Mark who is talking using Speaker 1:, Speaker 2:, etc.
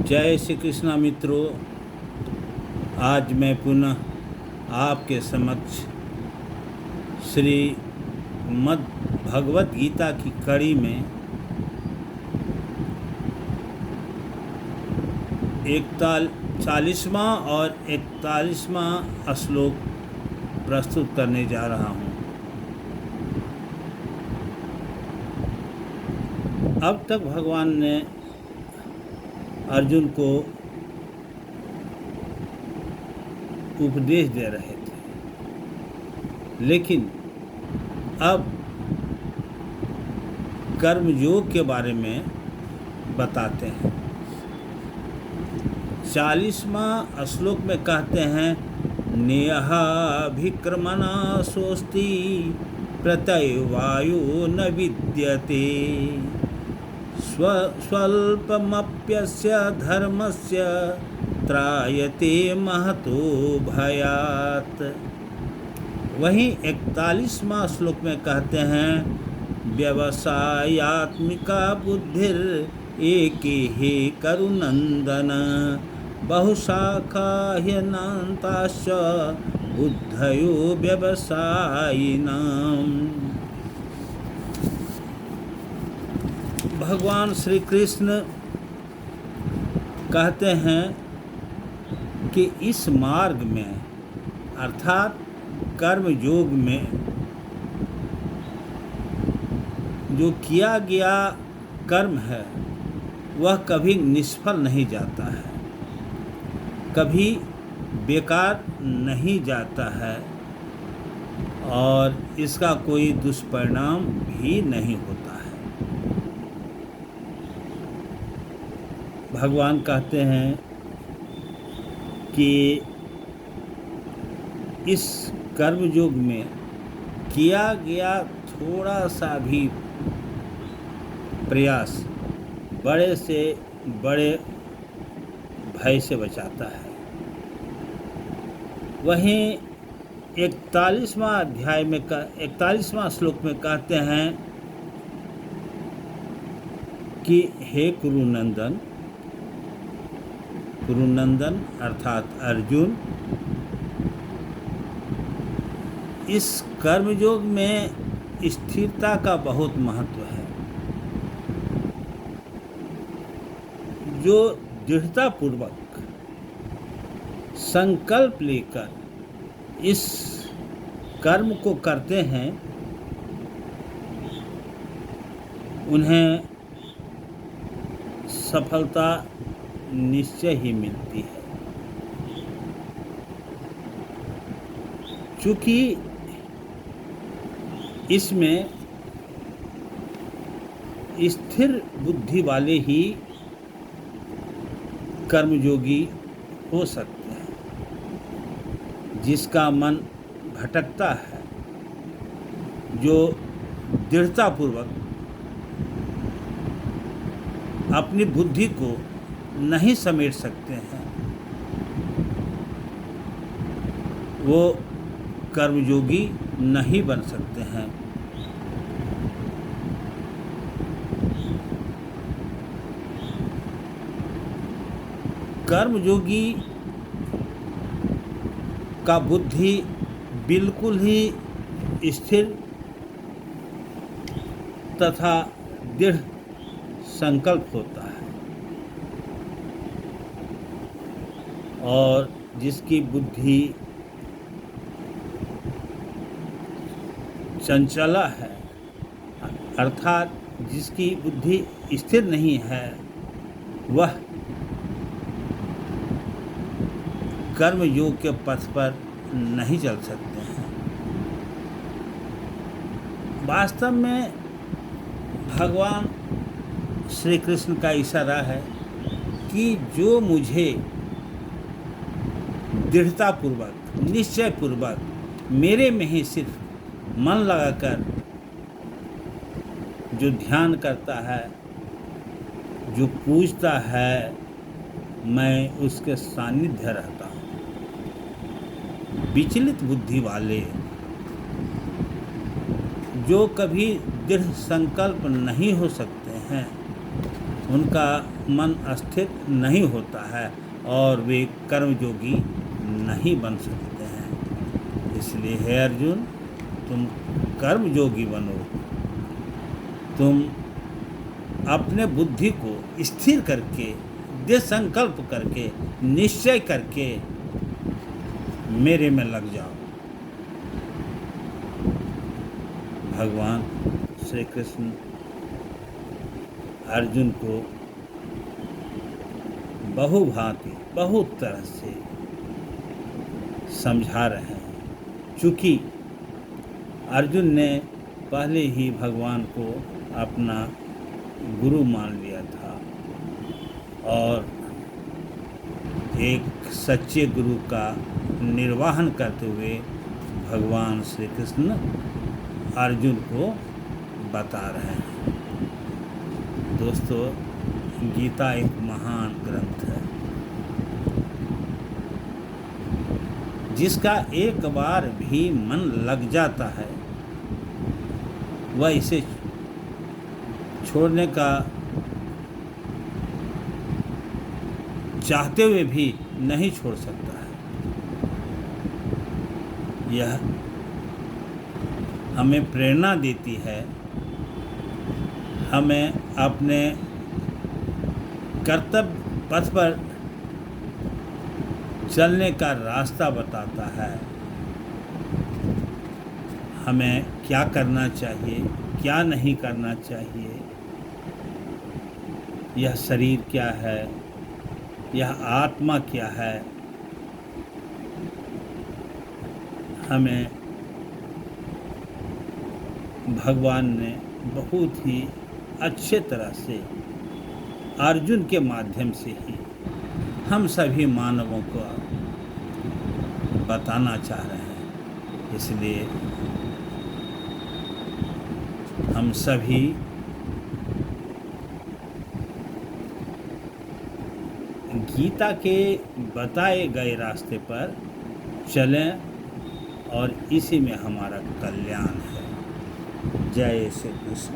Speaker 1: जय श्री कृष्णा मित्रों। आज मैं पुनः आपके समक्ष श्रीमद् भगवत गीता की कड़ी में 40वां और 41वां श्लोक प्रस्तुत करने जा रहा हूँ। अब तक भगवान ने अर्जुन को उपदेश दे रहे थे, लेकिन अब कर्मयोग के बारे में बताते हैं। 40वां श्लोक में कहते हैं, नेहाभिक्रमणा स्वस्ति प्रत्यवायो न विद्यते स्वल्पमप्यस्य धर्मस्य त्रायते महतो भयात्। वहीं 41वां श्लोक में कहते हैं, व्यवसायात्मिका बुद्धिर एके हे करुनंदन बहुशाखा ह्यनन्ताश्च बुद्धयो व्यवसायिनाम्। भगवान श्री कृष्ण कहते हैं कि इस मार्ग में अर्थात कर्म योग में जो किया गया कर्म है वह कभी निष्फल नहीं जाता है, कभी बेकार नहीं जाता है और इसका कोई दुष्परिणाम भी नहीं होता है। भगवान कहते हैं कि इस कर्मयोग में किया गया थोड़ा सा भी प्रयास बड़े से बड़े भय से बचाता है। वहीं 41वां श्लोक में कहते हैं कि हे कुरुनंदन अर्थात अर्जुन, इस कर्मयोग में स्थिरता का बहुत महत्व है। जो दृढ़तापूर्वक संकल्प लेकर इस कर्म को करते हैं उन्हें सफलता निश्चय ही मिलती है। चूँकि इसमें स्थिर बुद्धि वाले ही कर्मयोगी हो सकते हैं। जिसका मन भटकता है, जो दृढ़तापूर्वक अपनी बुद्धि को नहीं समेट सकते हैं, वो कर्मयोगी नहीं बन सकते हैं। कर्मयोगी का बुद्धि बिल्कुल ही स्थिर तथा दृढ़ संकल्प होता है और जिसकी बुद्धि चंचला है अर्थात जिसकी बुद्धि स्थिर नहीं है, वह कर्म योग के पथ पर नहीं चल सकते हैं। वास्तव में भगवान श्री कृष्ण का इशारा है कि जो मुझे दृढ़तापूर्वक निश्चयपूर्वक मेरे में ही सिर्फ मन लगाकर जो ध्यान करता है, जो पूजता है, मैं उसके सानिध्य रहता हूँ। विचलित बुद्धि वाले जो कभी दृढ़ संकल्प नहीं हो सकते हैं, उनका मन स्थिर नहीं होता है और वे कर्मयोगी नहीं बन सकते हैं। इसलिए हे अर्जुन, तुम कर्मयोगी बनो। तुम अपने बुद्धि को स्थिर करके, दृढ़ संकल्प करके, निश्चय करके मेरे में लग जाओ। भगवान श्री कृष्ण अर्जुन को बहुभांति बहुत तरह से समझा रहे हैं। चूँकि अर्जुन ने पहले ही भगवान को अपना गुरु मान लिया था और एक सच्चे गुरु का निर्वहन करते हुए भगवान श्री कृष्ण अर्जुन को बता रहे हैं। दोस्तों, गीता एक महान ग्रंथ है जिसका एक बार भी मन लग जाता है, वह इसे छोड़ने का चाहते हुए भी नहीं छोड़ सकता है। यह हमें प्रेरणा देती है, हमें अपने कर्तव्य पथ पर चलने का रास्ता बताता है। हमें क्या करना चाहिए, क्या नहीं करना चाहिए, यह शरीर क्या है, यह आत्मा क्या है, हमें भगवान ने बहुत ही अच्छे तरह से अर्जुन के माध्यम से ही हम सभी मानवों को बताना चाह रहे हैं। इसलिए हम सभी गीता के बताए गए रास्ते पर चलें और इसी में हमारा कल्याण है। जय श्री कृष्ण।